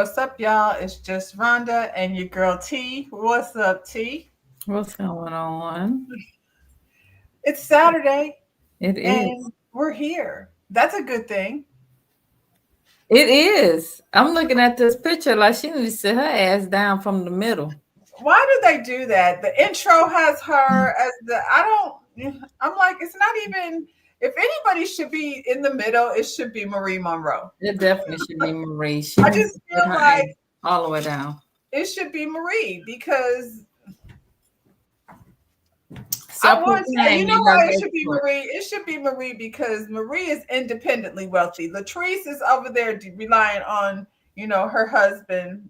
What's up, y'all? It's just Rhonda and your girl T. What's up, T? What's going on? It's Saturday It is. and we're here. That's a good thing. It is. I'm looking at this picture like she needs to sit her ass down from the middle. Why do they do that? The intro has her as I'm like, it's not even, if anybody should be in the middle, it should be Marie Monroe. It definitely should be Marie. She I needs just to sit feel her like ass all the way down. it should be Marie because I would say, you Self-proclaimed know in her why it should be Facebook. Marie? It should be Marie because Marie is independently wealthy. Latrice is over there relying on, her husband,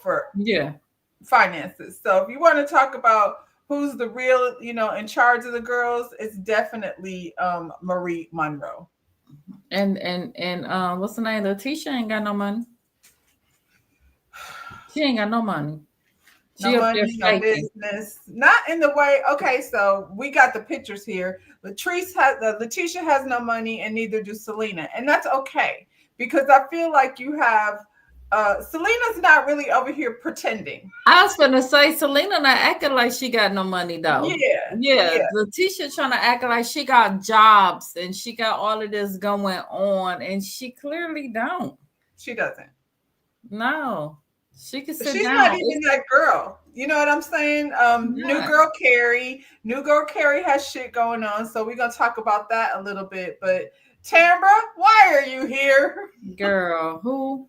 for Yeah. finances. So if you want to talk about who's the real, in charge of the girls, it's definitely Marie Monroe. And what's the name? Letitia ain't got no money. She ain't got no money. No She up there money, no faking. business. Not in the way. Okay, so we got the pictures here. Letitia has no money, and neither do Selena, and that's okay because I feel like you have. Selena's not really over here pretending. I was gonna say Selena not acting like she got no money though. Yeah, Yeah, yeah, Letitia trying to act like she got jobs and she got all of this going on, and she clearly don't. she doesn't. No, she can sit She's not down. even It's that girl. You know what I'm saying? New not. girl Carrie. New girl Carrie has shit going on, so we're gonna talk about that a little bit. But Tambra, why are you here? Girl, who?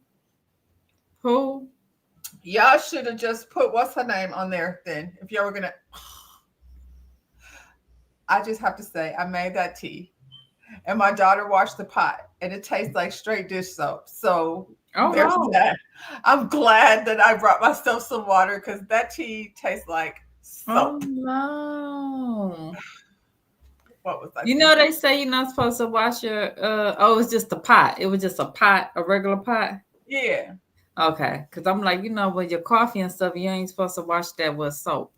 Y'all should have just put what's her name on there then. If y'all were gonna, I just have to say, I made that tea, and my daughter washed the pot, and it tastes like straight dish soap. So Oh there's no. that. I'm glad that I brought myself some water because that tea tastes like Oh soap. no. What was I You know thinking? they say you're not supposed to wash your oh, it's just a pot. It was just a pot, a regular pot. Yeah, Okay, because I'm like, with your coffee and stuff, you ain't supposed to wash that with soap.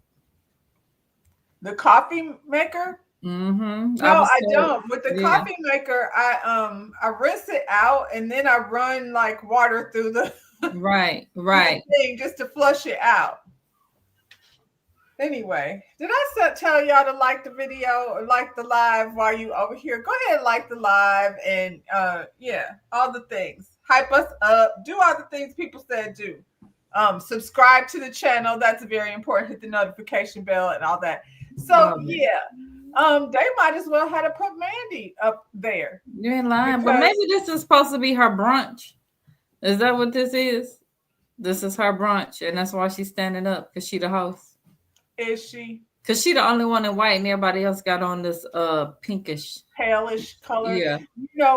the coffee maker. Mm-hmm. I No, was I told, don't. With the yeah, coffee maker, I rinse it out and then I run like water through the right, through the right. thing just to flush it out. Anyway, did I tell y'all to like the video or like the live while you over here? Go ahead, like the live and yeah, all the things. Hype us up. Do all the things people said do. Subscribe to the channel. That's very important. Hit the notification bell and all that. So Love it. yeah, they might as well have to put Mandy up there You ain't lying, but maybe because this is supposed to be her brunch. Is that what this is? This is her brunch, and that's why she's standing up because she the host. is she Because she the only one in white, and everybody else got on this pinkish. palish color? Yeah.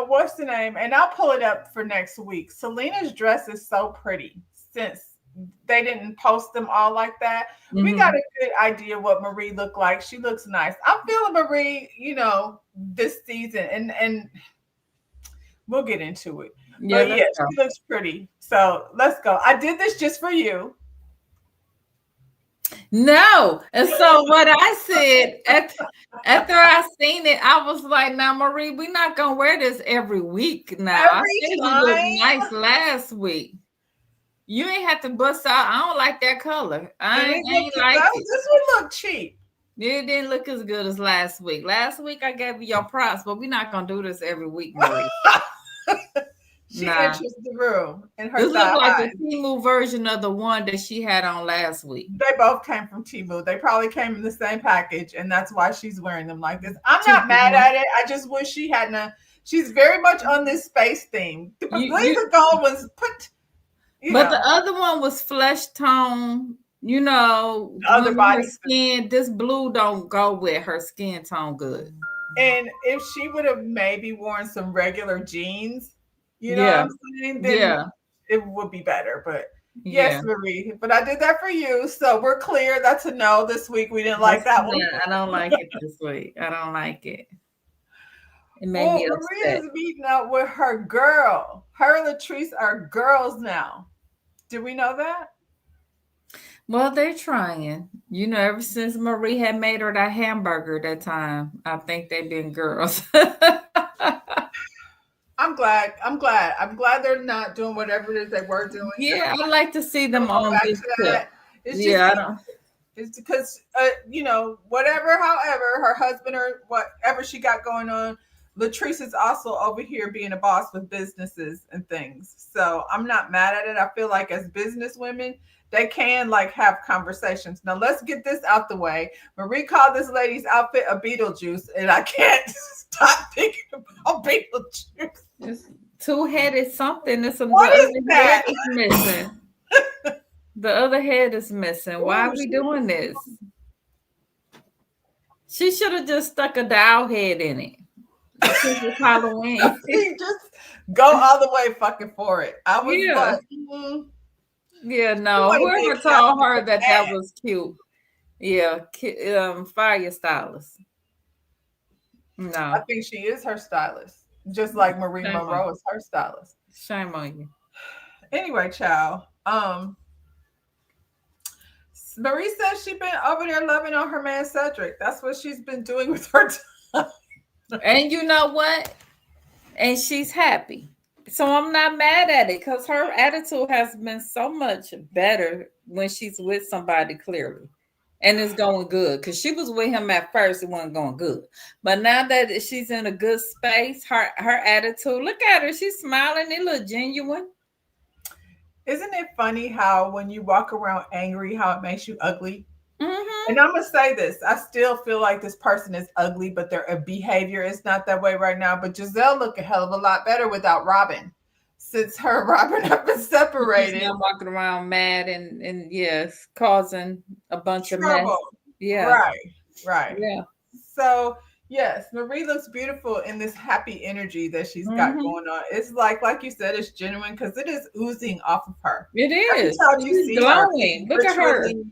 What's the name? And I'll pull it up for next week. Selena's dress is so pretty since they didn't post them all like that. We got Mm-hmm. a good idea what Marie looked like. She looks nice. I'm feeling Marie, this season, and we'll get into it. Yeah. But yeah, Let's go. she looks pretty. So let's go. I did this just for you. No. And so what I said after I seen it, I was like, now Marie, we're not gonna wear this every week now. I Every said you looked time. nice last week. You ain't have to bust out. I don't like that color. And it I looked ain't like that it. this would look cheap. It didn't look as good as last week. Last week I gave you your props, but we're not gonna do this every week, Marie. She Nah. enters the room in her This looked thigh like the highs. Timu version of the one that she had on last week. They both came from Temu. They probably came in the same package, and that's why she's wearing them like this. I'm not mad 2 for 1. at it. I just wish she hadn't. She's very much on this space theme. Leave You the gold ones put, But the other one was flesh tone, the going other with her body. skin. This blue don't go with her skin tone good. And if she would have maybe worn some regular jeans, you know what Yeah, I'm saying, then yeah, it would be better. But yes, yeah. Marie. But I did that for you, so we're clear. That's a no this week. We didn't like That's that one. not, I don't like it this week. I don't like it. It made Well, me Maria upset. is meeting up with her girl. Her and Latrice are girls now. Did we know that? Well, they're trying. Ever since Marie had made her that hamburger that time, I think they've been girls. I I'm glad. I'm glad. I'm glad they're not doing whatever it is they were doing. Yeah, I like to see them Don't go on back this to tip. that. It's just Yeah, I don't. it's because whatever, however, her husband or whatever she got going on, Latrice is also over here being a boss with businesses and things. So I'm not mad at it. I feel like as business women, they can like have conversations. Now let's get this out the way. Marie called this lady's outfit a Beetlejuice, and I can't stop thinking about Beetlejuice. It's two-headed something. It's some the What other is head that? is missing. The other head is missing. Why Ooh, are we doing this? She should have just stuck a doll head in it. Since it's Halloween. just go all the way fucking for it. I was Yeah. like, Yeah, you no. want to make Whoever told Catherine her look that that bad. was cute. Yeah, fire stylist. I No. think she is her stylist, just like Marie Shame on Monroe you. is her stylist. Shame on you. Anyway, child. Marie says she's been over there loving on her man Cedric. That's what she's been doing with her time. And you know what? And she's happy. So I'm not mad at it because her attitude has been so much better when she's with somebody clearly. And it's going good because she was with him at first, it wasn't going good. But now that she's in a good space, her attitude, look at her, she's smiling, it look genuine. Isn't it funny how when you walk around angry, how it makes you ugly? Mm-hmm. And I'm gonna say this: I still feel like this person is ugly, but their behavior is not that way right now. But Giselle look a hell of a lot better without Robin, since her and Robin have been She's separated. not walking around mad and yes, causing a bunch of Trouble, mess. Yeah, right, right. yeah. So yes, Marie looks beautiful in this happy energy that she's got Mm-hmm. going on. It's like you said, it's genuine because it is oozing off of her. It Every is. time you She's see her glowing. being Look at her. ritually,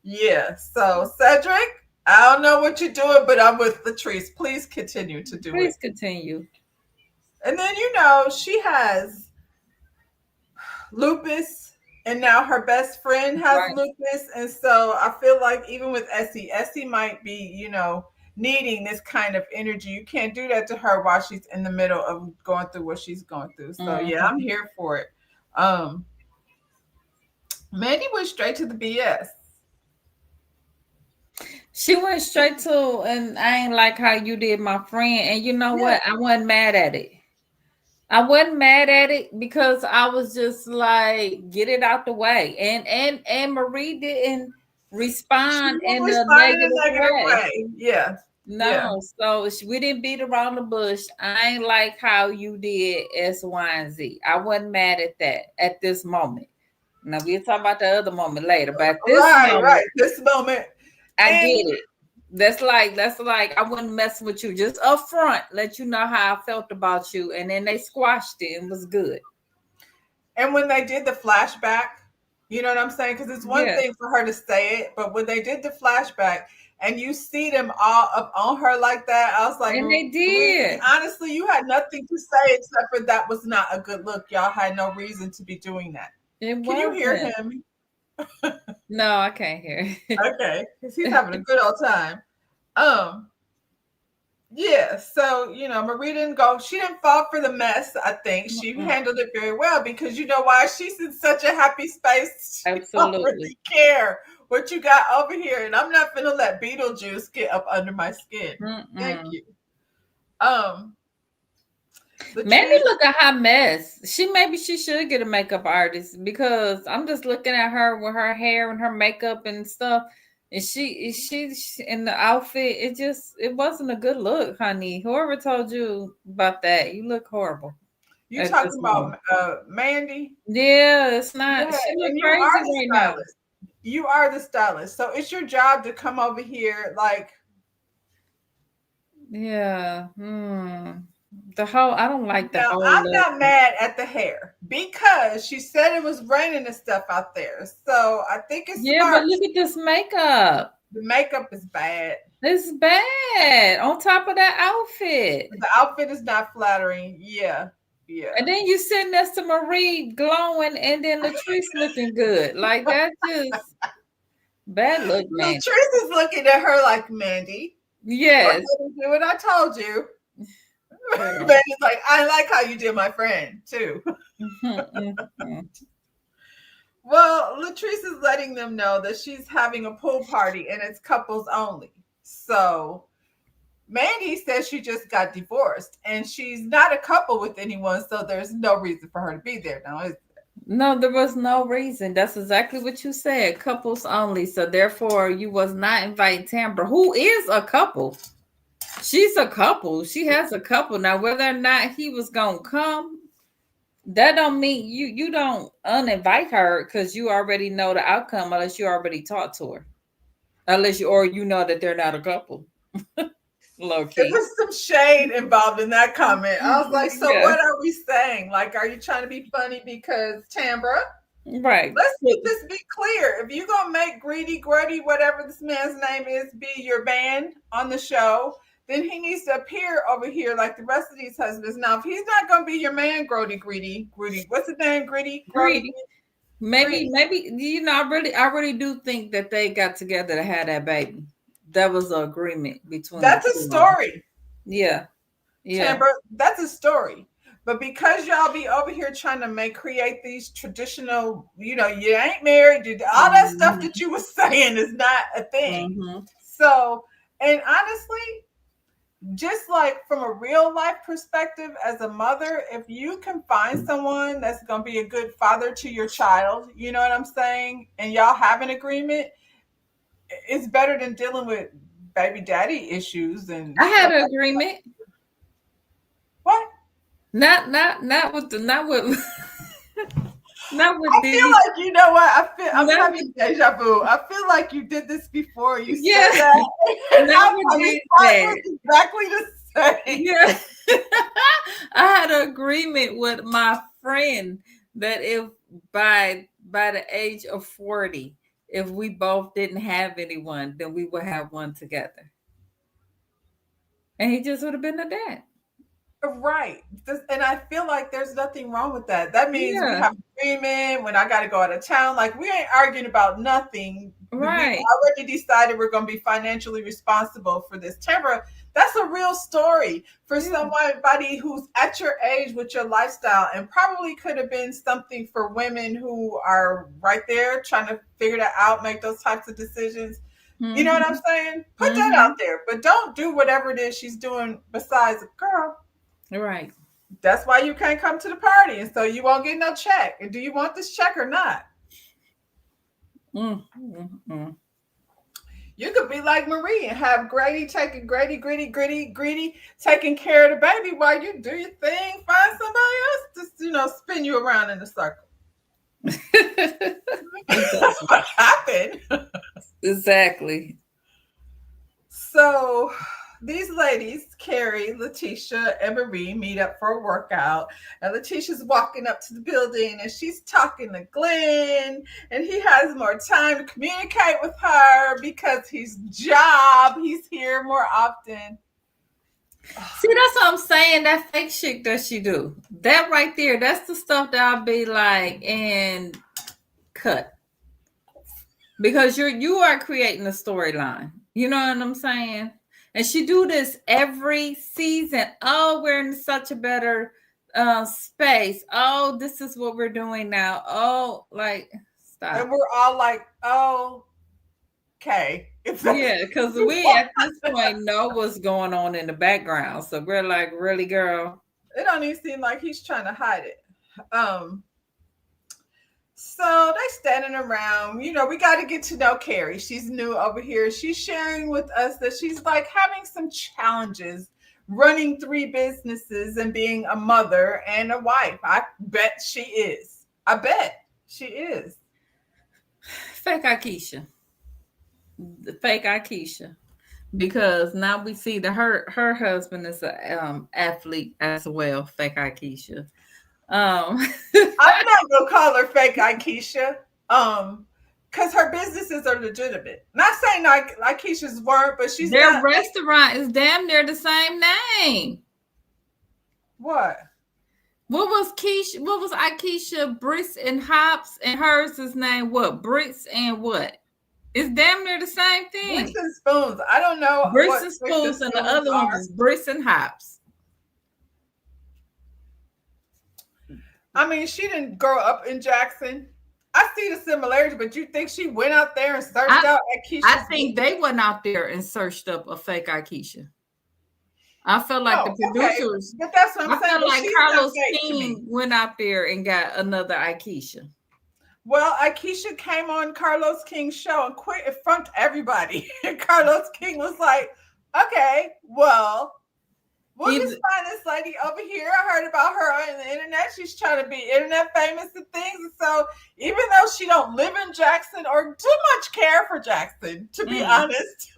yeah. So Cedric, I don't know what you're doing, but I'm with Latrice. Please continue to do it. Please continue. And then she has lupus, and now her best friend has Right. lupus, and so I feel like even with Essie might be needing this kind of energy. You can't do that to her while she's in the middle of going through what she's going through. So yeah, I'm Mhm. here for it. um Mandy went straight to the BS. She went straight to, and I ain't like how you did my friend. And you know Yeah, what? I wasn't mad at it. I wasn't mad at it because I was just like, get it out the way. And Marie didn't she respond didn't in a respond in a negative negative way. way. Yeah, yeah. No, so we didn't beat around the bush. I ain't like how you did X, Y, and Z. I wasn't mad at that at this moment. Now we'll talk about the other moment later, but at this Right, moment, right. This moment. I get And it. That's like I wouldn't mess with you. Just up front, let you know how I felt about you, and then they squashed it and was good. when they did the flashback, you know what I'm saying? Because it's one Yeah, thing for her to say it, but when they did the flashback and you see them all up on her like that, I was like, and they Marie, did. honestly, you had nothing to say except for that was not a good look. Y'all had no reason to be doing that. It Can you hear wasn't. him? No, I can't hear it. Okay, because he's having a good old time. Um, Yeah, so Marie didn't go. She didn't fall for the mess. I think she Mm-mm. handled it very well because you know why? She's in such a happy space. She don't Absolutely. really care what you got over here, and I'm not gonna let Beetlejuice get up under my skin. Thank Mm-mm. you. Mandy Latrice, look a hot mess. Maybe she should get a makeup artist because I'm just looking at her with her hair and her makeup and stuff. And she in the outfit, it wasn't a good look, honey. Whoever told you about that, you look horrible you at this talking moment. about Mandy? Yeah, it's not. Yeah, She look and you crazy are the right now. stylist. You are the stylist, so it's your job to come over here like. Yeah. The whole I don't like the Now, whole I'm look. not mad at the hair because she said it was raining and stuff out there. So I think it's Yeah, but smart. look at this makeup. The makeup is bad. It's bad on top of that outfit. The outfit is not flattering. Yeah. And Yeah. then you sit next to Marie glowing, and then Latrice looking good. Like that just bad look, man. Latrice is looking at her like, Mandy, go ahead Yes. and do what I told you. Girl. Mandy's like, I like how you did my friend too. Mhm, mhm. Well, Latrice is letting them know that she's having a pool party and it's couples only. So Mandy says she just got divorced and she's not a couple with anyone, so there's no reason for her to be there now. No, there was no reason. That's exactly what you said. Couples only. So therefore, you was not inviting Tambra, who is a couple. She's a couple. She has a couple. Now, whether or not he was gonna come, that don't mean you don't uninvite her because you already know the outcome unless you already talked to her. Unless you or you know that they're not a couple. Low It key. was some shade involved in that comment. I was like, so Yeah. what are we saying? Like, are you trying to be funny because Tambra? Right. Let's just be clear. If you're gonna make Greedy, Grody, whatever this man's name is, be your man on the show, then he needs to appear over here like the rest of these husbands. Now, if he's not gonna be your man, Grody, Greedy, what's his name? Greedy, Grody, Greedy. Greedy. Maybe I really do think that they got together to have that baby. That was an agreement between the That's a two of them. story. Yeah. Yeah. Chamber, that's a story. But because y'all be over here trying to create these traditional, you ain't married, all that stuff Mhm. that you were saying is not a thing. Mhm. So, and honestly, just like from a real life perspective as a mother, if you can find someone that's going to be a good father to your child, you know what I'm saying? And y'all have an agreement, it's better than dealing with baby daddy issues and I had stuff an like agreement. what? Not with the not with not I with feel these. like you know what I'm Not with having deja vu. I feel like you did this before. You said yeah. that, and Not I with this this part that. was exactly the same. Yeah. I had an agreement with my friend that if by the age of 40, if we both didn't have anyone, then we would have one together. And he just would have been a dad. Right. And I feel like there's nothing wrong with that. That means we Yeah. have agreement when I got to go out of town. Like we ain't arguing about nothing. We've Right. already decided we're going to be financially responsible for this. Tamara, that's a real story for Yeah. somebody who's at your age with your lifestyle and probably could have been something for women who are right there trying to figure that out, make those types of decisions. You know what I'm Hmm. saying? Put that out Hmm. there, but don't do whatever it is she's doing besides a girl. Right. That's why you can't come to the party, and so you won't get no check. And do you want this check or not? Mm, mm, mm. You could be like Marie and have Grady taking Greedy, taking care of the baby while you do your thing. Find somebody else to spin you around in a circle. Exactly. What happened? Exactly. So these ladies, Carrie, Letitia, and Marie, meet up for a workout. And Letitia's walking up to the building and she's talking to Glenn. And he has more time to communicate with her because he's here more often. See, that's what I'm saying. That fake shit that she do. That right there, that's the stuff that I'll be like, and cut. Because you are creating a storyline. You know what I'm saying? And she do this every season. Oh, we're in such a better space. Oh, this is what we're doing now. Oh, like And stop. we're all like, oh, okay. If that's Yeah, because we at this point know what's going on in the background. So we're like, really, girl? it don't even seem like he's trying to hide it. Um, So they standing around. We got to get to know Carrie. She's new over here. She's sharing with us that she's like having some challenges running three businesses and being a mother and a wife. I bet she is. I bet she is. Fake Akeisha. The fake Akeisha. Because now we see that her husband is a athlete as well. Fake Akeisha. Um, I'm not gonna call her fake Aikisha. Because her businesses are legitimate. Not saying like Keisha's weren't, but she's their not restaurant is damn near the same name. what? What was Keisha? What was Akeisha Brits and Hops, and hers is name what? Brits and what? It's damn near the same Bricks thing. and spoons. I don't know Brits what and bricks and Spools, and the spoons other one are. was Brits and Hops. I mean, she didn't grow up in Jackson. I see the similarities, but you think she went out there and searched I out I Akeisha's think business? they went out there and searched up a fake Aikisha. I felt like the Oh, okay. producers. But that's what I'm I saying. felt But like she's not Carlos fake to me. King went out there and got another Aikisha. Well, Akeisha came on Carlos King's show and quit in front of everybody. And Carlos King was like, okay, well, we'll just Either find this lady over here. I heard about her on the internet. She's trying to be internet famous and things. And so even though she don't live in Jackson or too much care for Jackson, to be mm, honest,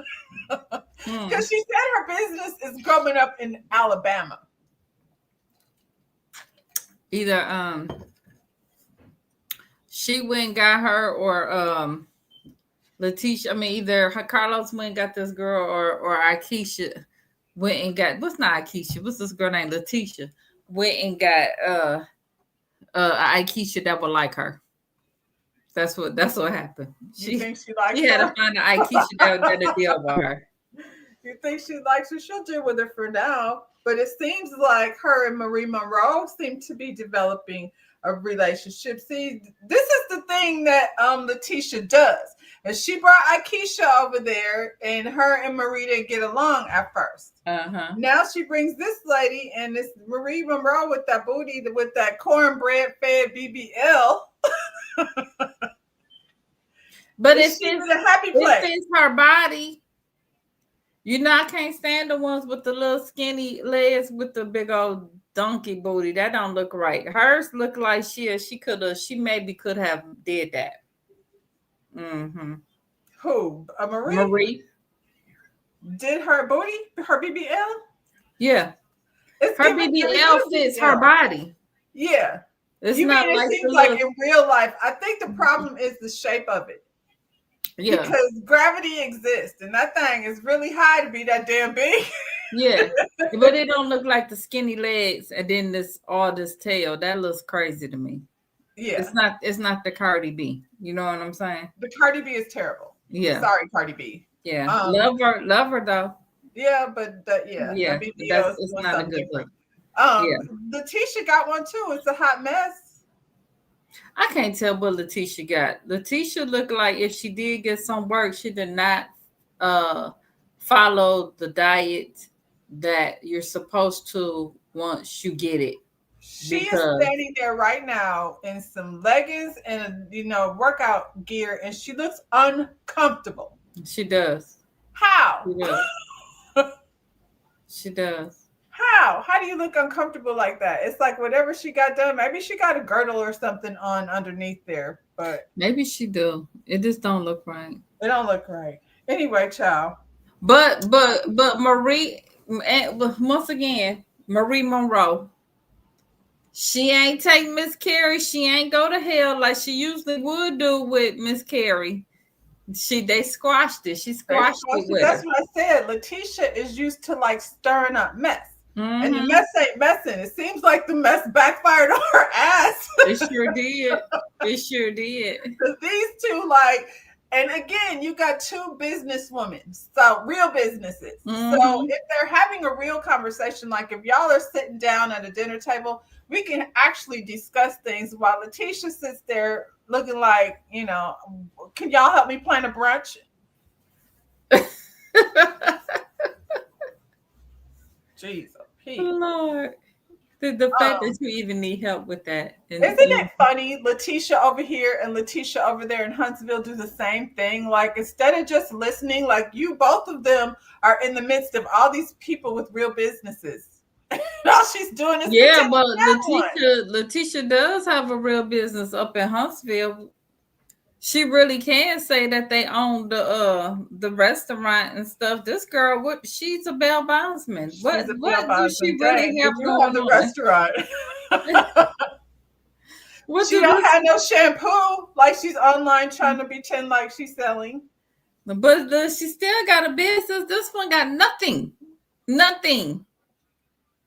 because mm, she said her business is growing up in Alabama. either she went and got her or Letitia. I mean, either her Carlos went and got this girl or Aikisha went and got what's not Aikisha? What's this girl named Letitia? Went and got Aikisha that would like her. That's what happened. You She think she likes she had to her? find an Aikisha that deal with her. You think she likes her? She'll deal with it for now. But it seems like her and Marie Monroe seem to be developing a relationship. See, this is the thing that Letitia does. And she brought Akeisha over there, and her and Marie didn't get along at first. Uh-huh. Now she brings this lady and this Marie Monroe with that booty, with that cornbread fed BBL. But And if she's it's in a happy if place. it's her body, I can't stand the ones with the little skinny legs with the big old donkey booty. That don't look right. Hers look like she maybe could have did that. Mm-hmm. Who? Marie Marie. did her booty, her BBL. Yeah. It's Her giving every BBL little fits her BBL. body. Yeah. It's You mean not it like the seems like little in real life? I think the problem is the shape of it yeah. because gravity exists and that thing is really high to be that damn big. Yeah. But it don't look like the skinny legs and then this tail. That looks crazy to me. Yeah. It's not the Cardi B. You know what I'm saying? The Cardi B is terrible. Yeah. Sorry, Cardi B. Yeah. Love her though. Yeah, but that Yeah. But BBL is it's doing not a something good look. different. Yeah. Letitia got one too. It's a hot mess. I can't tell what Letitia got. Letitia looked like if she did get some work, she did not uh follow the diet that you're supposed to once you get it. She is Because standing there right now in some leggings and workout gear, and she looks uncomfortable. she does. How? She does. She does. How? How do you look uncomfortable like that? It's like whatever she got done. Maybe she got a girdle or something on underneath there, but Maybe she do. It just don't look right. it don't look right. Anyway, child. But Marie, and once again, Marie Monroe, she ain't take Miss Carrie. She ain't go to hell like she usually would do with Miss Carrie. They squashed it. She squashed it with That's her. what I said. Letitia is used to like stirring up mess. And the Mm-hmm. mess ain't messing. It seems like the mess backfired on her ass. It sure did. It sure did. Because these two, like, and again, you got two businesswomen, so real businesses. So Mm-hmm. if they're having a real conversation, like if y'all are sitting down at a dinner table, we can actually discuss things while Letitia sits there looking like, can y'all help me plan a brunch? Jeez, Pete. Lord. The fact that you even need help with that. Isn't it funny? Letitia over here and Letitia over there in Huntsville do the same thing. Like instead of just listening, like you, both of them are in the midst of all these people with real businesses. All she's doing is Yeah, pretending but to have one. Letitia does have a real business up in Huntsville. She really can say that they own the restaurant and stuff. This girl, she's a bail bondsman. She's a What bail do she bondsman. really Dang, they have do have going the on? restaurant. What She do don't this? have no shampoo. Like she's online trying to pretend like she's selling. But she still got a business. This one got nothing, nothing,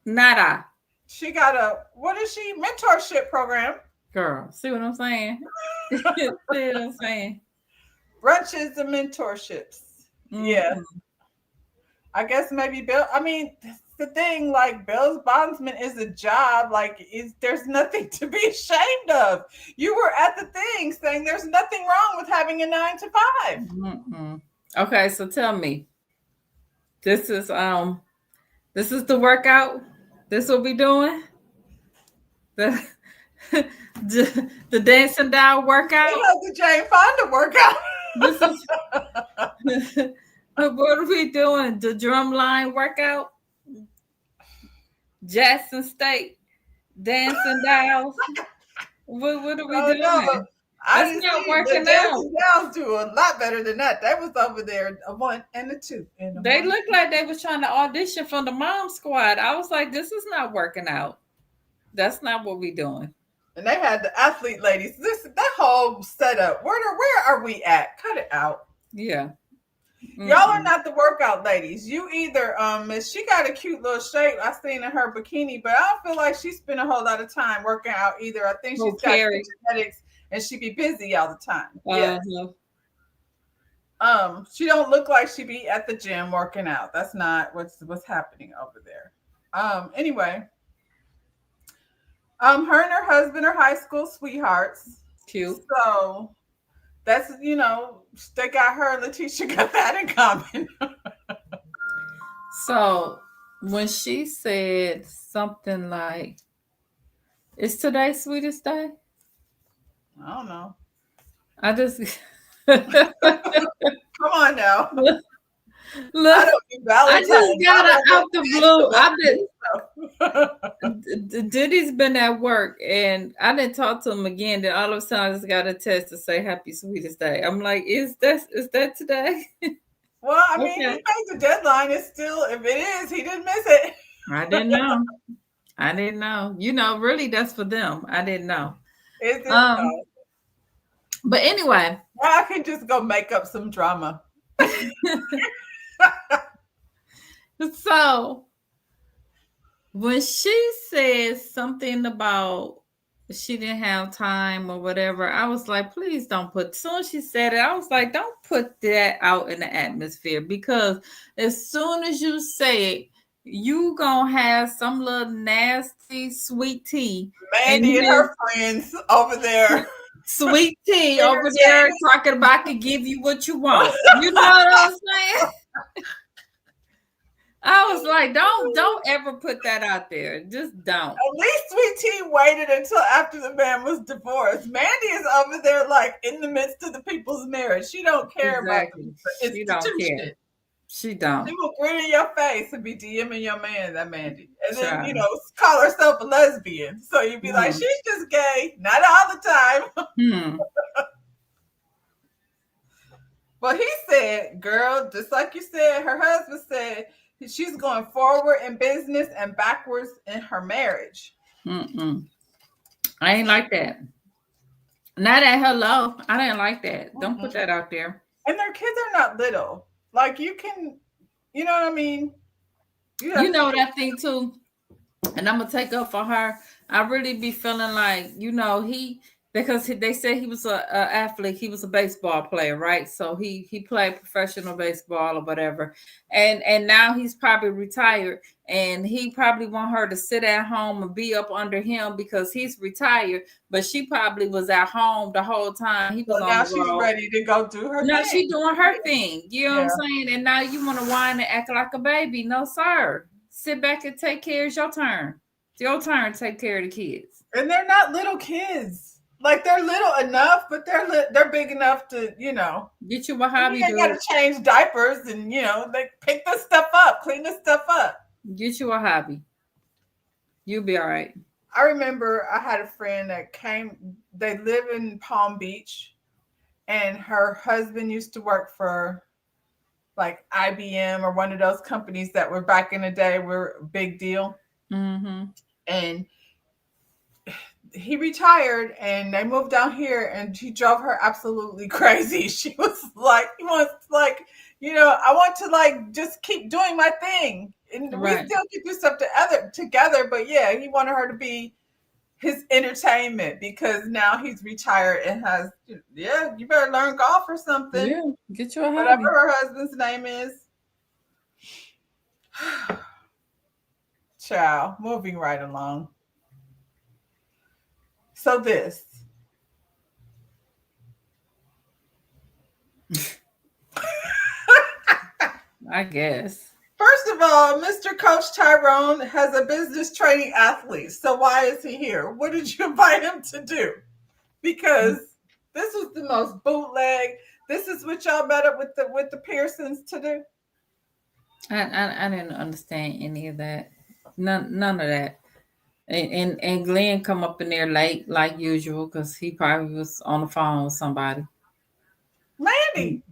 nada. She got what is she? Mentorship program. Girl, see what I'm saying? See what I'm saying? Brunches and mentorships. Yeah. Mm-hmm. I guess maybe Bill. I mean, the thing. Like Bill's bondsman is a job. Like, is there's nothing to be ashamed of. You were at the thing saying there's nothing wrong with having a 9 to 5. Mm-mm. Okay, so tell me, this is this is the workout. This what we doing? The the dancing down They workout. have the Jane Fonda workout. This is what are we doing? The drumline workout. Jackson State dancing dolls. What are we Oh no, doing? I That's didn't not see the working out. dancing gals do a lot better than that. They was over there a 1 and a 2 and a They 1. looked like they was trying to audition for the mom squad. I was like, this is not working out. That's not what we doing. And they had the athlete ladies. This that whole setup. Where are we at? Cut it out. Yeah. Y'all are Mm-mm. not the workout ladies. You either she got a cute little shape I seen in her bikini, but I don't feel like she spent a whole lot of time working out either. I think Oh, she's got good Carrie. genetics and she be busy all the time. Yeah. Uh, She don't look like she be at the gym working out. That's not what's happening over there. Anyway, her and her husband are high school sweethearts. cute. So that's they got her and Letitia got that in common. So when she said something like, "Is today sweetest day?" I don't know. I just Come on now. I look. don't do I just Valentine's. got I it don't out want the this blue. to I've been want Diddy's been at work and I didn't talk to him again. Then all of a sudden I just got a text to say happy sweetest day. I'm like, is that today? Well, I mean, he Okay. made the deadline. It's still, if it is, he didn't miss it. I didn't know. I didn't know. Really that's for them. I didn't know. Is it Um, though? but anyway, Now I can just go make up some drama. so when she says something about she didn't have time or whatever, I was like, please don't put. Soon as she said it, I was like, don't put that out in the atmosphere because as soon as you say it, you gonna have some little nasty sweet tea in Mandy and here, her friends over there sweet tea over there entertaining. talking about I can give you what you want. You know what I'm saying? I was like, don't ever put that out there. Just don't. At least Sweet Tea waited until after the man was divorced. Mandy is over there like in the midst of the people's marriage. She don't care about Exactly. the She don't care. institution. She She don't. will grin in your face and be DMing your man, that Mandy. And then, Child. call herself a lesbian. So you'd be like, Mm. she's just gay. Not all the time. Hmm. Well, he said, girl, just like you said, her husband said she's going forward in business and backwards in her marriage. Mm-mm. I ain't like that. Not at hello. I didn't like that. Don't put Mm-mm. that out there. And their kids are not little. Like you can, you know what I mean? You You have know to. what I think too, and I'm gonna take up for her. I really be feeling like he because they said he was a athlete. He was a baseball player, right? So he played professional baseball or whatever, and now he's probably retired, and he probably want her to sit at home and be up under him because he's retired. But she probably was at home the whole time. He So was on now the she's road. ready to go do her No, thing. she doing her thing. You know what Yeah. I'm saying? And now you want to whine and act like a baby. No, sir. Sit back and take care. It's your turn. It's your turn to take care of the kids. And they're not little kids. Like they're little enough, but they're big enough to, Get you a you hobby, ain't got dude. to change diapers and they pick this stuff up, clean this stuff up. Get you a hobby. You'll be all right. I remember I had a friend that came, they live in Palm Beach, and her husband used to work for like IBM or one of those companies that were back in the day were a big deal. Mm-hmm. And he retired and they moved down here and he drove her absolutely crazy. She was like, he wants like, I want to like just keep doing my thing. And we Right. still could do stuff together, but yeah, he wanted her to be his entertainment because now he's retired and has, yeah, you better learn golf or something. Yeah. Get you a Whatever hobby. her husband's name is. Child, moving right along. So this. I guess. First of all, Mr. Coach Tyrone has a business training athlete. So why is he here? What did you invite him to do? Because this was the most bootleg. This is what y'all met up with the Pearsons to do. I didn't understand any of that. None of that. And Glenn come up in there late like usual because he probably was on the phone with somebody. Mandy.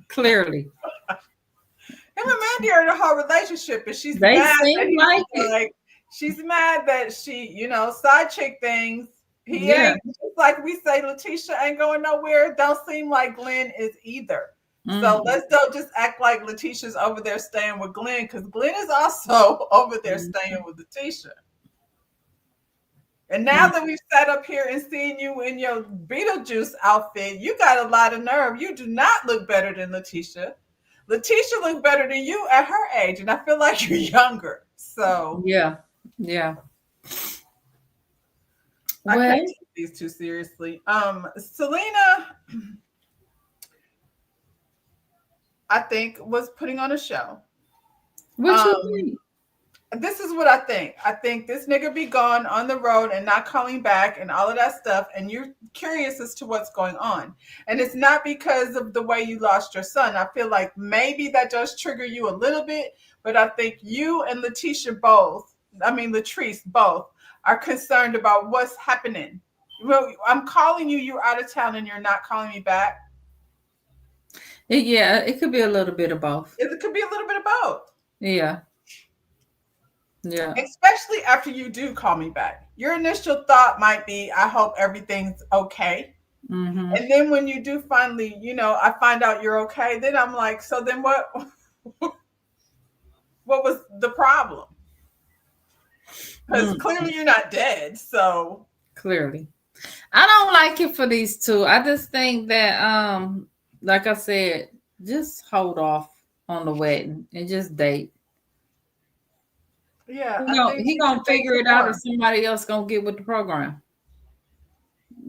Clearly. Him and Mandy are in a whole relationship, and she's They mad that seem he like it. like she's mad that she, side chick things. He Yeah. ain't just like we say, Letitia ain't going nowhere. Don't seem like Glenn is either. So Mm. let's don't just act like Letitia's over there staying with Glenn, because Glenn is also over there Mm. staying with Letitia. And now Mm. that we've sat up here and seen you in your Beetlejuice outfit, you got a lot of nerve. You do not look better than Letitia. Letitia looked better than you at her age, and I feel like you're younger. So Yeah. Yeah. I can't Well, take these too seriously. Selena, I think, was putting on a show. what you Um, think? this is what I think. I think this nigga be gone on the road and not coming back and all of that stuff. And you're curious as to what's going on. And it's not because of the way you lost your son. I feel like maybe that does trigger you a little bit, but I think you and Letitia both, I mean, Latrice both, are concerned about what's happening. Well, I'm calling you, you're out of town and you're not calling me back. Yeah, it could be a little bit of both. It could be a little bit of both. Yeah. Yeah. Especially after you do call me back. Your initial thought might be, I hope everything's okay. Mm-hmm. And then when you do finally, I find out you're okay, then I'm like, so then what was the problem? Because Mm. clearly you're not dead. So Clearly. I don't like it for these two. I just think that like I said, just hold off on the wedding and just date. yeah, I think He she gonna should date figure some it out or more. somebody else gonna get with the program.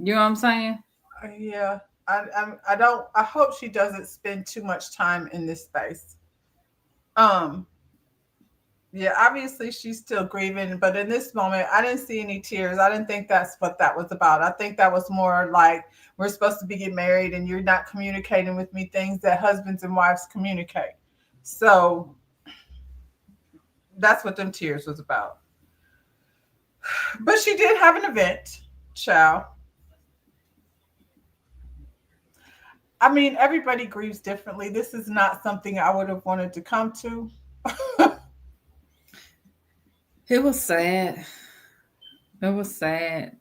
You know what I'm saying? Yeah. I hope she doesn't spend too much time in this space. Um, Yeah, obviously she's still grieving, but in this moment, I didn't see any tears. I didn't think that's what that was about. I think that was more like we're supposed to be getting married and you're not communicating with me things that husbands and wives communicate. So that's what them tears was about. But she did have an event, child. I mean, everybody grieves differently. This is not something I would have wanted to come to. It was sad. It was sad.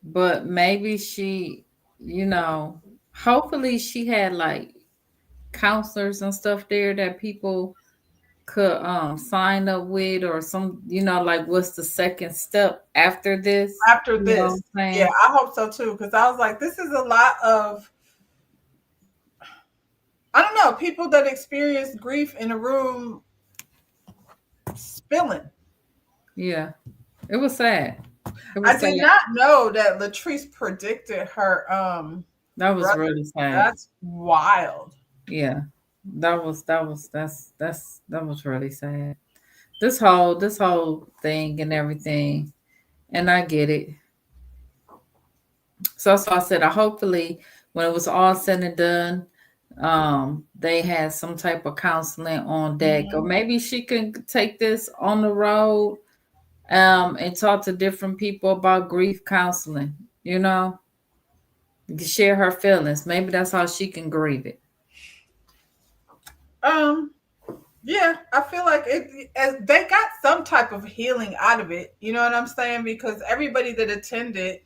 But maybe she, you know, hopefully she had like counselors and stuff there that people could sign up with or some, like what's the second step after this? After You know what this, I'm yeah, saying? I hope so too. Because I was like, this is a lot of, I don't know, people that experience grief in a room spilling. Yeah. It was sad. It I was sad. did not know that Latrice predicted her That was brother. really sad. That's wild. Yeah. That was really sad. This whole thing and everything. And I get it. So I said, I hopefully when it was all said and done, they had some type of counseling on deck, or Mhm. maybe she can take this on the road, and talk to different people about grief counseling. You know, share her feelings. Maybe that's how she can grieve it. Um, yeah, I feel like they got some type of healing out of it. You know what I'm saying? Because everybody that attended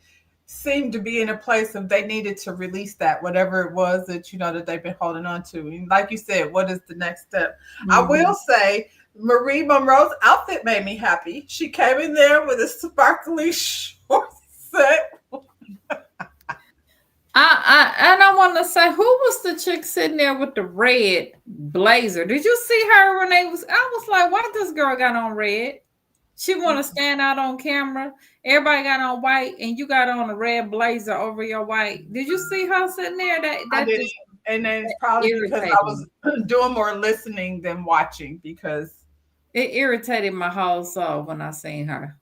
seemed to be in a place of they needed to release that whatever it was that that they've been holding on to. And like you said, what is the next step? I will Mhm. say Marie Monroe's outfit made me happy. She came in there with a sparkly short set. I want to say, who was the chick sitting there with the red blazer? Did you see her when they was? I was like, why this girl got on red? She want to stand out on camera. Everybody got on white, and you got on a red blazer over your white. Did you see her sitting there? I That didn't. just And then it's probably because I irritated me. was doing more listening than watching because It irritated my whole soul when I seen her.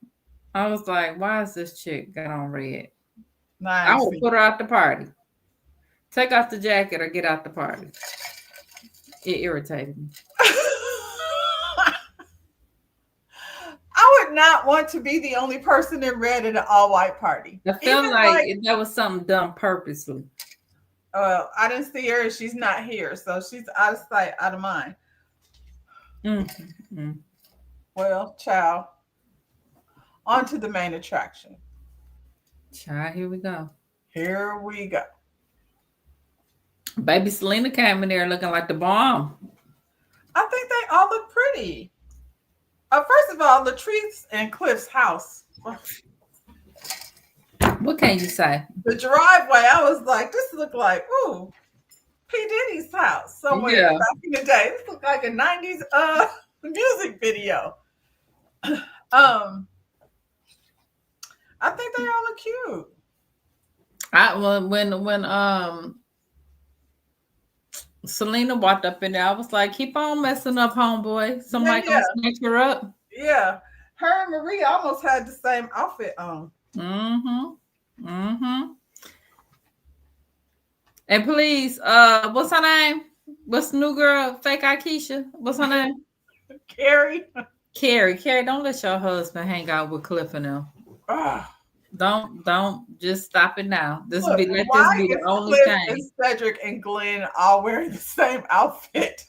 I was like, why is this chick got on red? I I ain't would seen. put her out the party. Take off the jacket or get out the party. It irritated me. I would not want to be the only person in red at an all white party. I Even felt like like, that was something done purposely. I didn't see her. She's not here, so she's out of sight, out of mind. Mm-hmm. Well, child, on to the main attraction. Child, here we go. Here we go. Baby Selena came in there looking like the bomb. I think they all look pretty. First of all, Latrice and Cliff's house. What can you say? The driveway, I was like, this looked like, ooh, P. Diddy's house somewhere Yeah. back in the day. This looked like a 90s music video. I think they all look cute. When Selena walked up in there, I was like, keep on messing up, homeboy. Somebody Yeah, gonna snatch her up. yeah. Her and Marie almost had the same outfit on. Mm-hmm. Mm-hmm. And please, what's her name? What's the new girl? Fake Akeisha? What's her name? Carrie. Carrie. Carrie, don't let your husband hang out with Cliff and them. Ah. Don't just stop it now. Let Look, this be why the is only Cliff thing. and Cedric and Glenn all wearing the same outfit?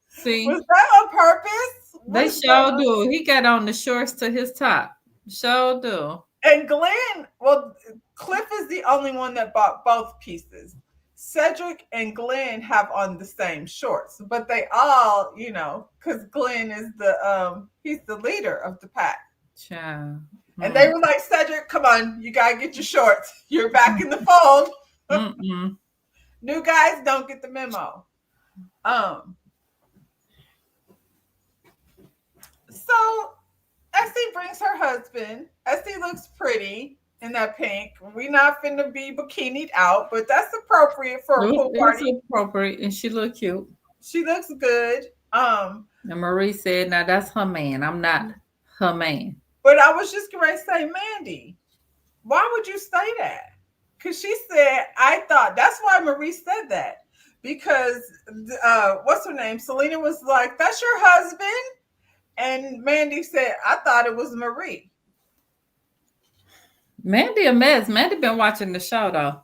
See, Was that on purpose? they Was sure do. He got on the shorts to his top. Sure do. And Glenn, well, Cliff is the only one that bought both pieces. Cedric and Glenn have on the same shorts, but they all, because Glenn is he's the leader of the pack. Child. And they were like, Cedric, come on, you gotta get your shorts. You're back in the fold. New guys don't get the memo. So Essie brings her husband. Essie looks pretty in that pink. We not finna be bikinied out, but that's appropriate for a pool party. It's appropriate, and she look cute. She looks good. And Marie said, "Now that's her man. I'm not her man." But I was just going to say, Mandy, why would you say that? Because she said, I thought, that's why Marie said that. Because, what's her name? Selena was like, that's your husband? And Mandy said, I thought it was Marie. Mandy a mess. Mandy been watching the show, though.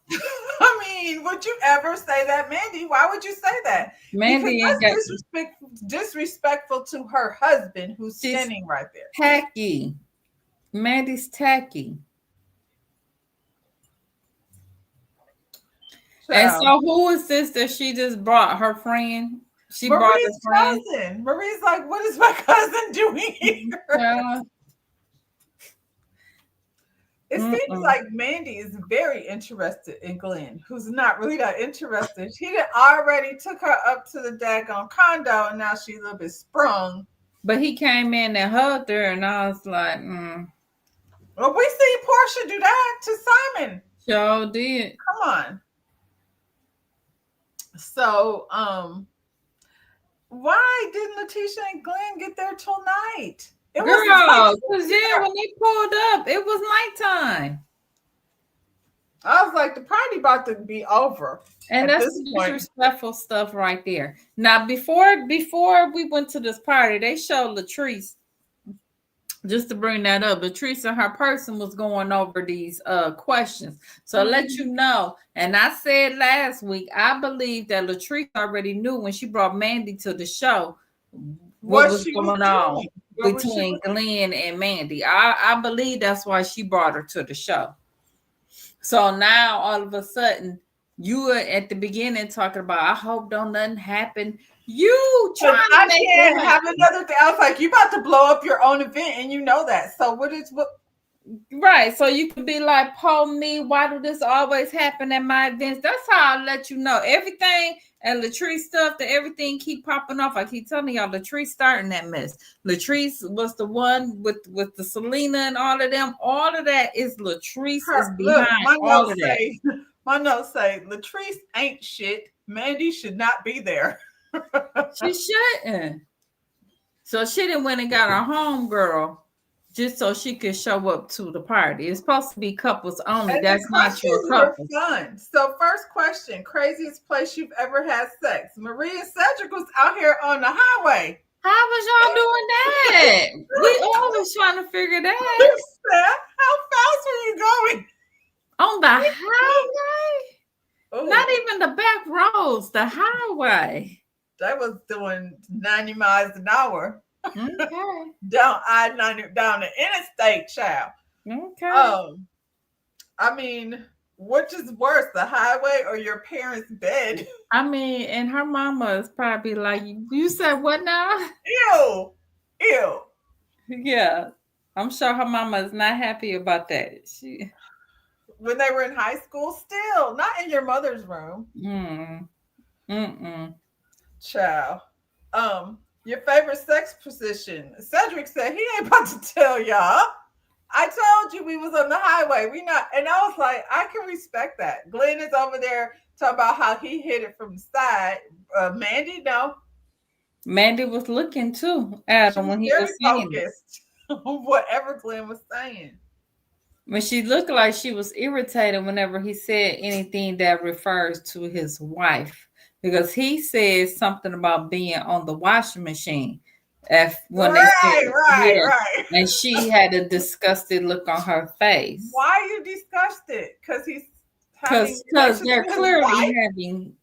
I mean, would you ever say that, Mandy? Why would you say that? Mandy because that's disrespectful to her husband who's standing right there. Tacky. Mandy's tacky. So, and so who is this that she just brought? Her friend? She Marie's brought his friend. Cousin. Marie's like, what is my cousin doing here? It seems like Mandy is very interested in Glenn, who's not really that interested. He had already took her up to the daggone condo, and now she's a little bit sprung. But he came in and hugged her, and I was like, Well, we seen Portia do that to Simon. Sure did. Come on. So, why didn't Letitia and Glenn get there till night? It was because when they pulled up, it was nighttime. I was like, the party about to be over. And that's disrespectful stuff right there. Now, before we went to this party, they showed Latrice, just to bring that up, Latrice and her person was going over these questions. So let you know, and I said last week, I believe that Latrice already knew when she brought Mandy to the show what was going on between Glenn and Mandy. I believe that's why she brought her to the show. So now all of a sudden, you were at the beginning talking about, I hope don't nothing happen. You trying to I can't have another thing. I was like, you about to blow up your own event, and you know that. So what? Right. So you could be like, Paul me, why do this always happen at my events? That's how I let you know. Everything and Latrice stuff, that everything keep popping off. I keep telling y'all Latrice starting that mess. Latrice was the one with the Selena and all of them. All of that is Latrice is Her look, behind my all notes of that. say, my notes say, Latrice ain't shit. Mandy should not be there. She shouldn't. So she didn't went and got a home girl just so she could show up to the party. It's supposed to be couples only. And the That's not your questions were couple. fun. So, first question, craziest place you've ever had sex? Maria Cedric was out here on the highway. How was y'all doing that? We always trying to figure that How fast were you going? on the highway. Oh, Not even the back roads, the highway. that was doing 90 miles an hour Okay. down I-90 down the interstate, child. Okay. I mean, which is worse, the highway or your parents' bed? I mean, and her mama is probably like, you said what now? Ew, ew. Yeah. I'm sure her mama is not happy about that. She When they were in high school, still not in your mother's room, mm, mm-mm. child. Your favorite sex position? Cedric said he ain't about to tell y'all. I told you we was on the highway. We not, and I was like, I can respect that. Glenn is over there talking about how he hit it from the side. Mandy, no, Mandy was looking too at she him was when he very was saying it. focused on whatever Glenn was saying. When she looked like she was irritated whenever he said anything that refers to his wife, because he said something about being on the washing machine. If when they said Right, right, yeah, right. and she had a disgusted look on her face Why you disgusted? Because he's having because relations they're with his clearly wife. having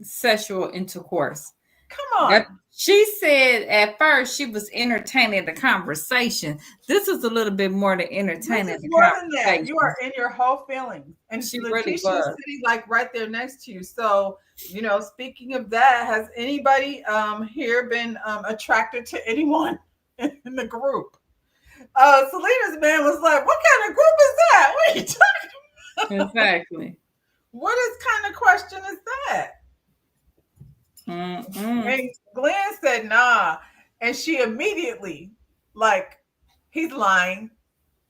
sexual intercourse. Come That on. she said at first she was entertaining the conversation. This is a little bit more than This entertaining is the more than that. You are conversation. in your whole feelings. And She really Letitia is was. sitting like right there next to you. So, speaking of that, has anybody here been attracted to anyone in the group? Selena's man was like, what kind of group is that? What are you talking about? Exactly. What is kind of question is that? Mm-mm. And Glenn said, nah. And she immediately, like, he's lying.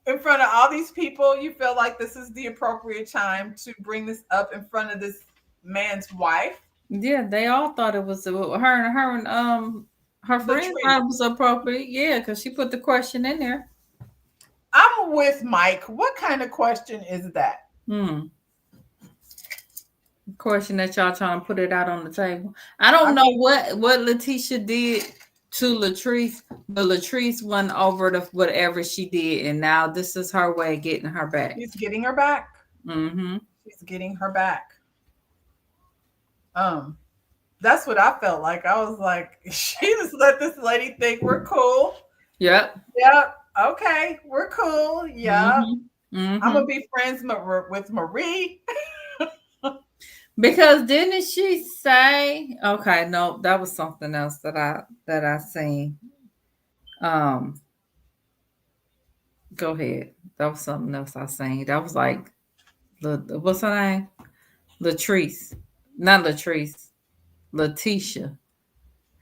In front of all these people, you feel like this is the appropriate time to bring this up in front of this man's wife, Yeah, they all thought it was her and her friend thought Latrice. it was appropriate. Yeah, because she put the question in there. I'm with Mike. What kind of question is that? Hmm. Question that y'all trying to put it out on the table. I don't I know mean, what Letitia did to Latrice, but Latrice won over the whatever she did, and now this is her way of getting her back. he's getting her back. Mm-hmm. She's getting her back. Um, that's what I felt like. I was like, she just let this lady think we're cool. Yep. Yep. Okay, we're cool. Yep. Mm-hmm. I'm Mm-hmm. gonna be friends with Marie. Because didn't she say? Okay, no, that was something else that I seen. Um, go ahead. That was something else I seen. That was like what's her name? Latrice, not Latrice. Letitia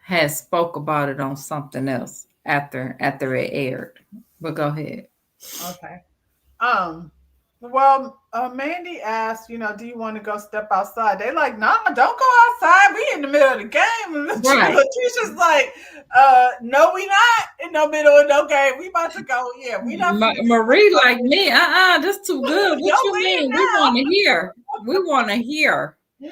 had spoke about it on something else after it aired. But go ahead. Okay. Um, well, Mandy asked, do you want to go step outside? They like, no, don't go outside. We in the middle of the game. And Right. Letitia's like, no, we not in the middle of no game. We about to go. Yeah, we not finna be Marie like me. That's too good. What don't you leave mean? We want to hear. We want to hear. now.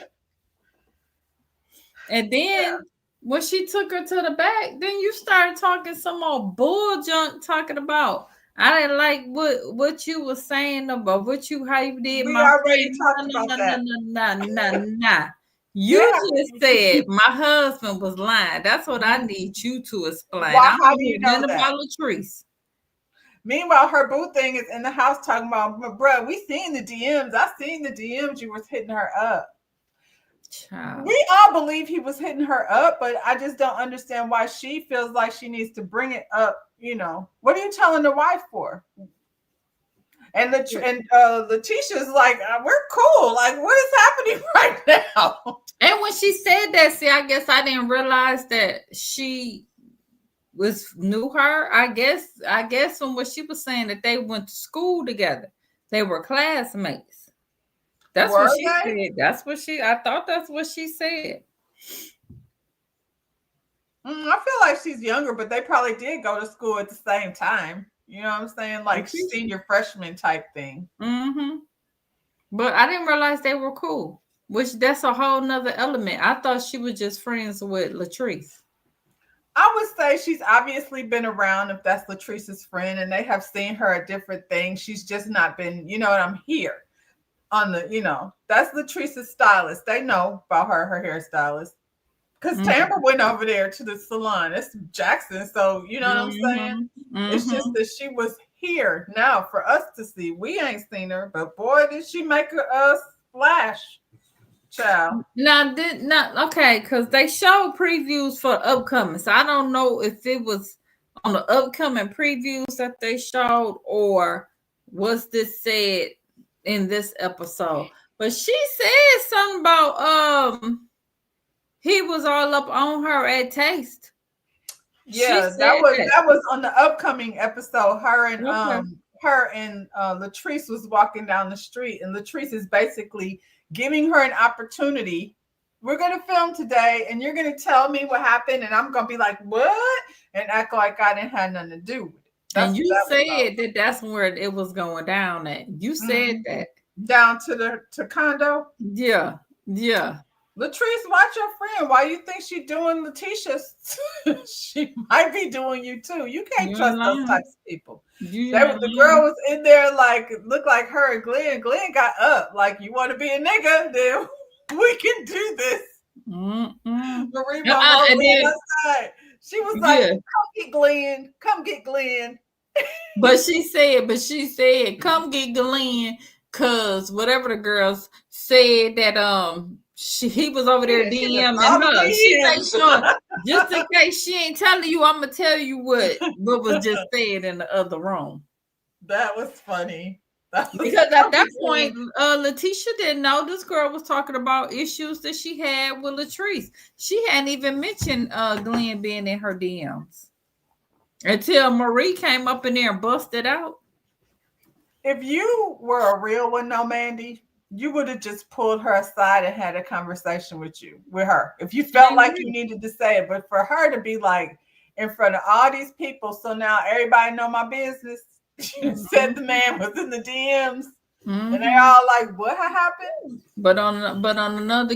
And then when she took her to the back, then you started talking some old bull junk talking about I didn't like what you were saying about what you how you did We my already friend. talked No, about no, no, that. no, no, no, no, no. You Yeah. just said my husband was lying. That's what I need you to explain. Why? I How don't do hear you know nothing that? about Latrice. Meanwhile, her boo thing is in the house talking about, bro, we seen the DMs. I seen the DMs. You was hitting her up. Child. We all believe he was hitting her up, but I just don't understand why she feels like she needs to bring it up. What are you telling the wife for? And Letitia's like, we're cool. Like, what is happening right now? And when she said that, see, I guess I didn't realize that she was knew her. I guess from what she was saying that they went to school together. They were classmates. That's what Were she they? said. That's what she I thought that's what she said. I feel like she's younger, but they probably did go to school at the same time. You know what I'm saying? Like senior freshman type thing. Mm-hmm. But I didn't realize they were cool. Which that's a whole nother element. I thought she was just friends with Latrice. I would say she's obviously been around if that's Latrice's friend and they have seen her at different things. She's just not been, I'm here on that's Latrice's stylist. They know about her hairstylist. Because Tamara went over there to the salon. It's Jackson. So, you know what I'm saying? It's just that she was here now for us to see. We ain't seen her, but boy, did she make a splash, child. Now, okay, because they showed previews for upcoming. So I don't know if it was on the upcoming previews that they showed or was this said in this episode. But she said something about he was all up on her at Taste. Yeah, that was on the upcoming episode. Her and Latrice was walking down the street, and Latrice is basically giving her an opportunity. We're gonna film today, and you're gonna tell me what happened, and I'm gonna be like, "What?" and act like I didn't have nothing to do with it. And you said that's where it was going down at. You said that down to condo. Yeah. Latrice, watch your friend. Why you think she doing Letitia? She might be doing you too. You can't trust those types of people. The girl was in there like looked like her and Glenn. Glenn got up like, you want to be a nigga? Then we can do this. Marie outside. She was like, "Come get Glenn. Come get Glenn." But she said, "Come get Glenn," cause whatever the girls said that he was over there DMing her. She made sure, just in case she ain't telling you, I'm gonna tell you what was just said in the other room. That was funny. Because at that point, Letitia didn't know this girl was talking about issues that she had with Latrice. She hadn't even mentioned Glenn being in her DMs until Marie came up in there and busted out. If you were a real one, no, Mandy, you would have just pulled her aside and had a conversation with her. If you felt like you needed to say it, but for her to be like in front of all these people, so now everybody know my business. Said the man was in the DMs, and they all like, "What happened?" But on another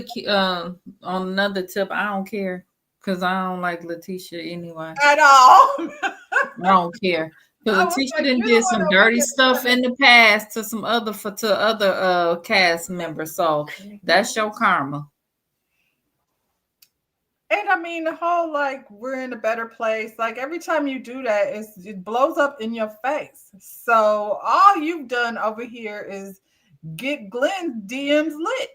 tip, I don't care because I don't like Letitia anyway at all. I don't care. Because Letitia didn't did some dirty stuff in the past to other cast members, so that's your karma. And I mean, the whole like we're in a better place. Like every time you do that, it blows up in your face. So all you've done over here is get Glenn's DMs lit.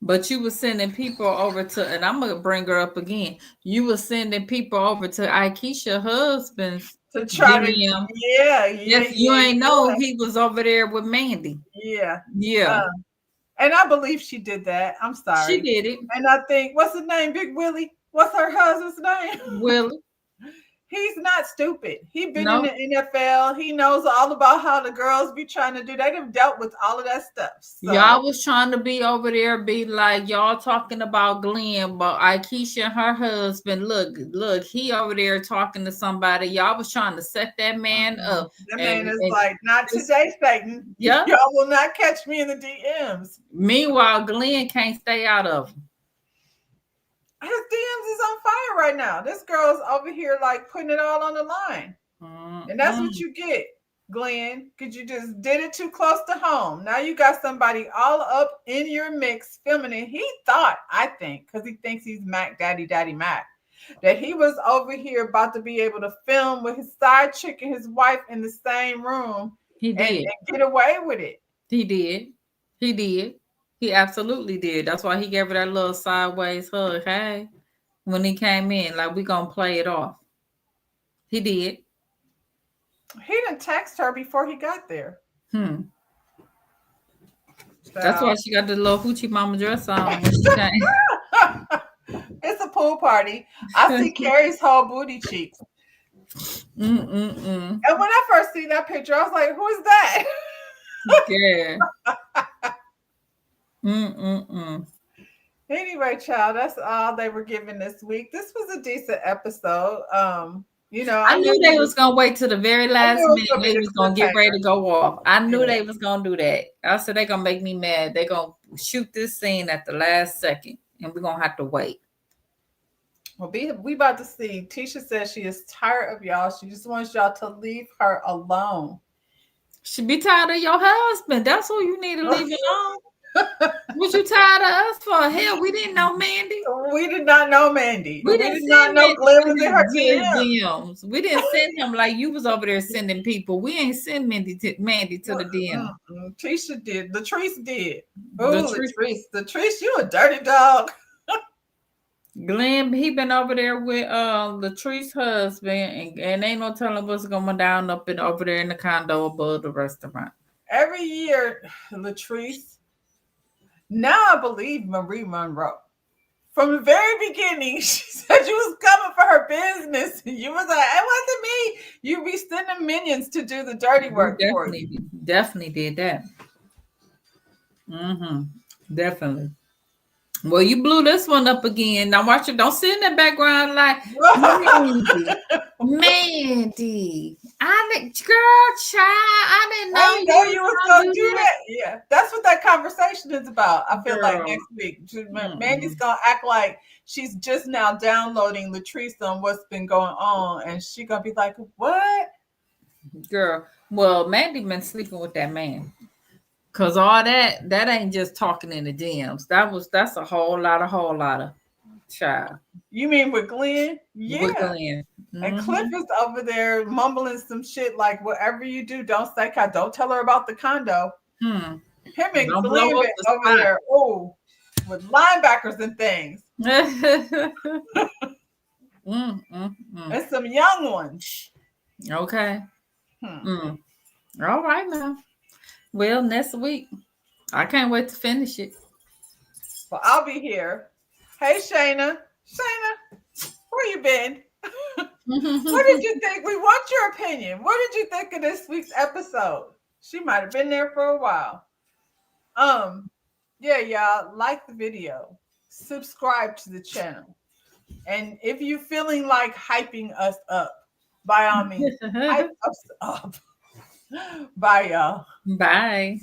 But you were sending people over to, and I'm gonna bring her up again. You were sending people over to Aikisha's husband's to try DM. You ain't know he was over there with Mandy. Yeah. And I believe she did that. I'm sorry. She did it. And I think, what's his name? Big Willie. What's her husband's name? Willie. He's not stupid. He been in the NFL. He knows all about how the girls be trying to do. They have dealt with all of that stuff. So. Y'all was trying to be over there, be like y'all talking about Glenn, but Aikisha and her husband, look, he over there talking to somebody. Y'all was trying to set that man up. That man is like, not today, Satan. Yeah. Y'all will not catch me in the DMs. Meanwhile, Glenn can't stay out of them. His DMs is on fire right now. This girl's over here like putting it all on the line. And that's what you get, Glenn, because you just did it too close to home. Now you got somebody all up in your mix filming it. He thought, I think, because he thinks he's Mac Daddy Mac, that he was over here about to be able to film with his side chick and his wife in the same room. He did. And get away with it. He did. He absolutely did. That's why he gave her that little sideways hug. Hey, when he came in, like, we gonna play it off. He did. He didn't text her before he got there. Hmm. That's why So she got the little hoochie mama dress on when she came. it's a pool party. I see Carrie's whole booty cheeks. Mm-mm-mm. And when I first seen that picture, I was like, who is that? Yeah. Mm-mm-mm. Anyway, child, that's all they were giving this week. This was a decent episode. I knew they was gonna wait till the very I last knew it was minute. gonna be They the was gonna get ready cliffhanger. to go off. I knew Yeah. they was gonna do that. I said they gonna make me mad. They gonna shoot this scene at the last second, and we're gonna have to wait. Well, we about to see. Tisha says she is tired of y'all. She just wants y'all to leave her alone. She be tired of your husband. That's who you need to leave alone. What you tired of us for? Hell, we didn't know Mandy. We did not know Mandy. We We didn't did not send know Mandy Glenn was in her to his DM. DMs. We didn't send him like you was over there sending people. We ain't send Mandy to the DM. Tisha did. Latrice did. The Oh, truth, Latrice. Latrice, you a dirty dog. Glenn, he been over there with Latrice's husband, and ain't no telling what's going down up and over there in the condo above the restaurant. Every year, Latrice. Now I believe Marie Monroe. From the very beginning, she said you was coming for her business. You was like, it wasn't me. You be sending minions to do the dirty We work for you. definitely did that. Mm-hmm. Definitely. Well, you blew this one up again. Now watch it. Don't sit in the background like Mandy. Mandy. Girl, child. I didn't know I didn't know you was you was gonna gonna do do that. that. Yeah, that's what that conversation is about. I feel like Girl. next week, Mandy's Mm-mm. gonna act like she's just now downloading Latrice on what's been going on, and she gonna be like, "What? Girl. Well, Mandy been sleeping with that man. Cause all that ain't just talking in the DMs. That's a whole lot of child You mean with Glenn? with Yeah." Glenn. And Hmm. Cliff is over there mumbling some shit like, "Whatever you do, don't say, don't tell her about the condo." Hmm. Him and Don't blow Glenn up been the over there, oh, with linebackers and things, spot. Mm. and some young ones. Okay. Hmm. Mm. All right now. Well, next week. I can't wait to finish it. Well, I'll be here. Hey, Shayna. Shayna, where you been? What did you think? We want your opinion. What did you think of this week's episode? She might have been there for a while. Um, yeah, y'all, like the video, subscribe to the channel. And if you're feeling like hyping us up, by all means, hype us up. Bye, y'all. Bye.